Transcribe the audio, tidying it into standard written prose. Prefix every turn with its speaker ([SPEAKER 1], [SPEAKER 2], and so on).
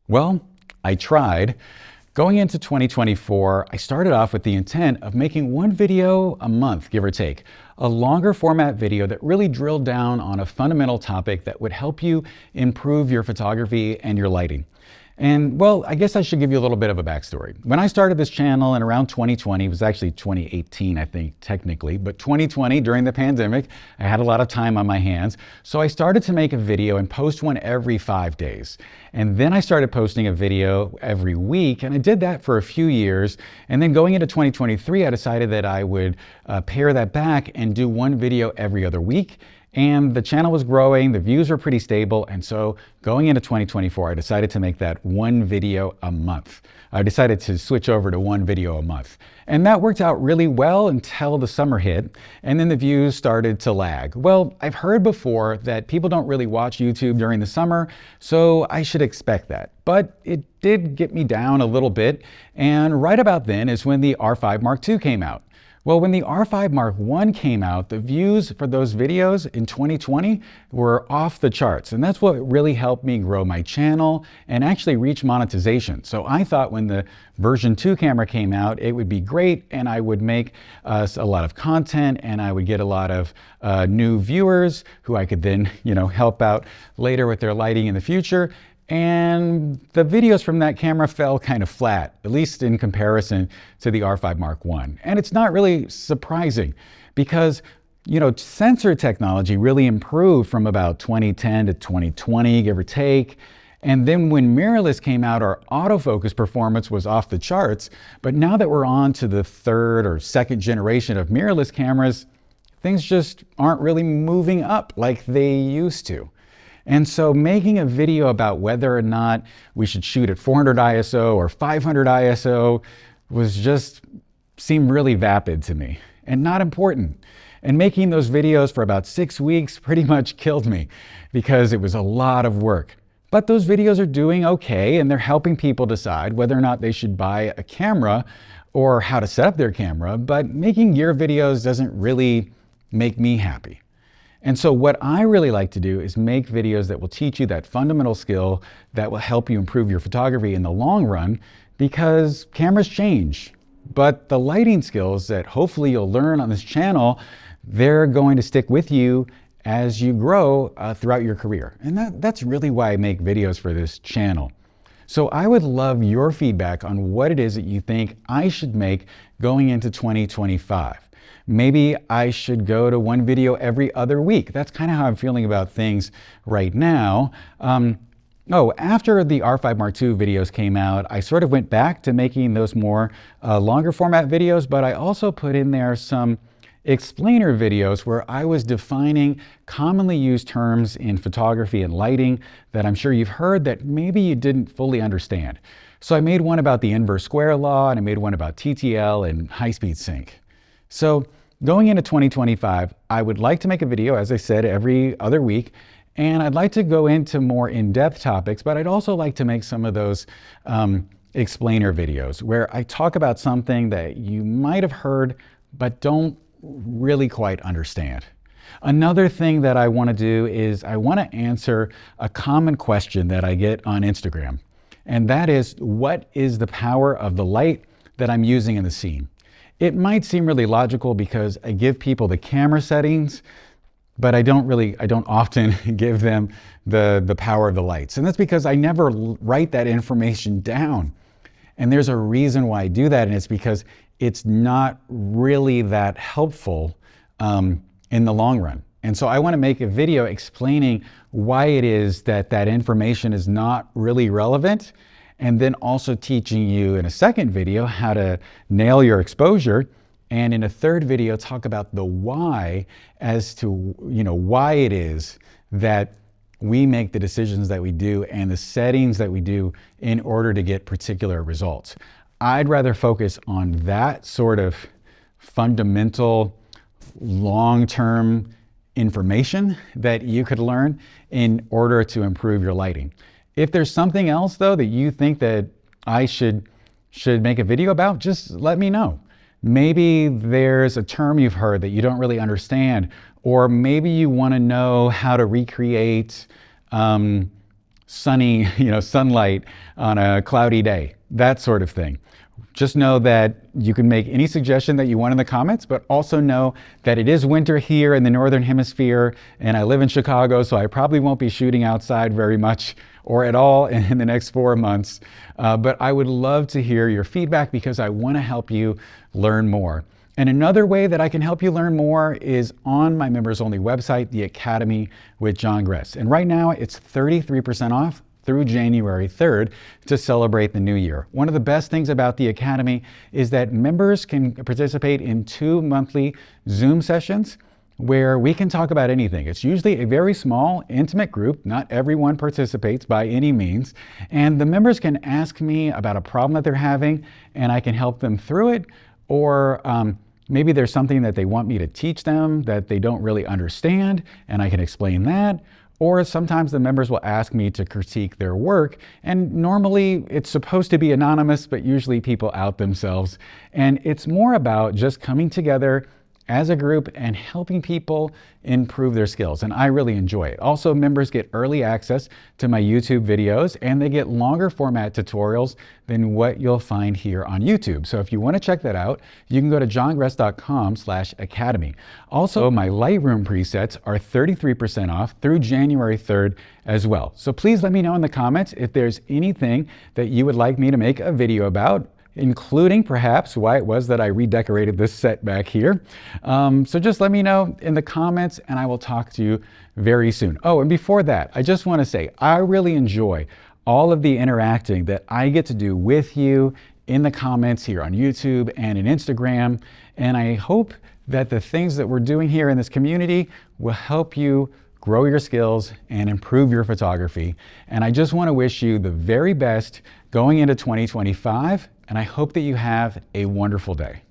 [SPEAKER 1] Well, I tried. Going into 2024, I started off with the intent of making one video a month, give or take, a longer format video that really drilled down on a fundamental topic that would help you improve your photography and your lighting. And well, I guess I should give you a little bit of a backstory. When I started this channel in around 2020, it was actually 2018, I think, technically, but 2020 during the pandemic, I had a lot of time on my hands. So I started to make a video and post one every 5 days. And then I started posting a video every week, and I did that for a few years. And then going into 2023, I decided that I would pare that back and do one video every other week. And the channel was growing, the views were pretty stable, and so going into 2024, I decided to make that one video a month. I decided to switch over to one video a month. And that worked out really well until the summer hit, and then the views started to lag. Well, I've heard before that people don't really watch YouTube during the summer, so I should expect that. But it did get me down a little bit, and right about then is when the R5 Mark II came out. Well, when the R5 Mark I came out, the views for those videos in 2020 were off the charts. And that's what really helped me grow my channel and actually reach monetization. So I thought when the version 2 camera came out, it would be great and I would make a lot of content and I would get a lot of new viewers who I could then, help out later with their lighting in the future. And the videos from that camera fell kind of flat, at least in comparison to the R5 Mark I. And it's not really surprising because, sensor technology really improved from about 2010 to 2020, give or take. And then when mirrorless came out, our autofocus performance was off the charts. But now that we're on to the third or second generation of mirrorless cameras, things just aren't really moving up like they used to. And so making a video about whether or not we should shoot at 400 ISO or 500 ISO seemed really vapid to me and not important. And making those videos for about 6 weeks pretty much killed me because it was a lot of work. But those videos are doing okay and they're helping people decide whether or not they should buy a camera or how to set up their camera, but making gear videos doesn't really make me happy. And so what I really like to do is make videos that will teach you that fundamental skill that will help you improve your photography in the long run because cameras change. But the lighting skills that hopefully you'll learn on this channel, they're going to stick with you as you grow throughout your career. And that's really why I make videos for this channel. So I would love your feedback on what it is that you think I should make going into 2025. Maybe I should go to one video every other week. That's kind of how I'm feeling about things right now. After the R5 Mark II videos came out, I sort of went back to making those more longer format videos, but I also put in there some explainer videos where I was defining commonly used terms in photography and lighting that I'm sure you've heard that maybe you didn't fully understand. So I made one about the inverse square law and I made one about TTL and high-speed sync. So going into 2025, I would like to make a video, as I said, every other week, and I'd like to go into more in-depth topics, but I'd also like to make some of those explainer videos where I talk about something that you might have heard, but don't really quite understand. Another thing that I want to do is I want to answer a common question that I get on Instagram, and that is, what is the power of the light that I'm using in the scene? It might seem really logical because I give people the camera settings, but I don't often give them the power of the lights. And that's because I never write that information down. And there's a reason why I do that, and it's because it's not really that helpful in the long run. And so I want to make a video explaining why it is that information is not really relevant, and then also teaching you in a second video how to nail your exposure, and in a third video talk about the why as to why it is that we make the decisions that we do and the settings that we do in order to get particular results. I'd rather focus on that sort of fundamental long-term information that you could learn in order to improve your lighting. If there's something else though that you think that I should make a video about, just let me know. Maybe there's a term you've heard that you don't really understand, or maybe you want to know how to recreate sunny, sunlight on a cloudy day, that sort of thing. Just know that you can make any suggestion that you want in the comments, but also know that it is winter here in the Northern Hemisphere, and I live in Chicago, so I probably won't be shooting outside very much or at all in the next 4 months. But I would love to hear your feedback because I want to help you learn more. And another way that I can help you learn more is on my members-only website, The Academy with John Gress. And right now it's 33% off through January 3rd to celebrate the new year. One of the best things about the Academy is that members can participate in 2 monthly Zoom sessions where we can talk about anything. It's usually a very small, intimate group. Not everyone participates by any means. And the members can ask me about a problem that they're having and I can help them through it, or maybe there's something that they want me to teach them that they don't really understand and I can explain that. Or sometimes the members will ask me to critique their work, and normally it's supposed to be anonymous, but usually people out themselves. And it's more about just coming together as a group and helping people improve their skills, and I really enjoy it. Also, members get early access to my YouTube videos, and they get longer format tutorials than what you'll find here on YouTube. So if you want to check that out, you can go to johngress.com/academy. Also, my Lightroom presets are 33% off through January 3rd as well. So please let me know in the comments if there's anything that you would like me to make a video about, including perhaps why it was that I redecorated this set back here. So just let me know in the comments and I will talk to you very soon. Oh, and before that, I just want to say I really enjoy all of the interacting that I get to do with you in the comments here on YouTube and in Instagram. And I hope that the things that we're doing here in this community will help you grow your skills and improve your photography. And I just want to wish you the very best going into 2025. And I hope that you have a wonderful day.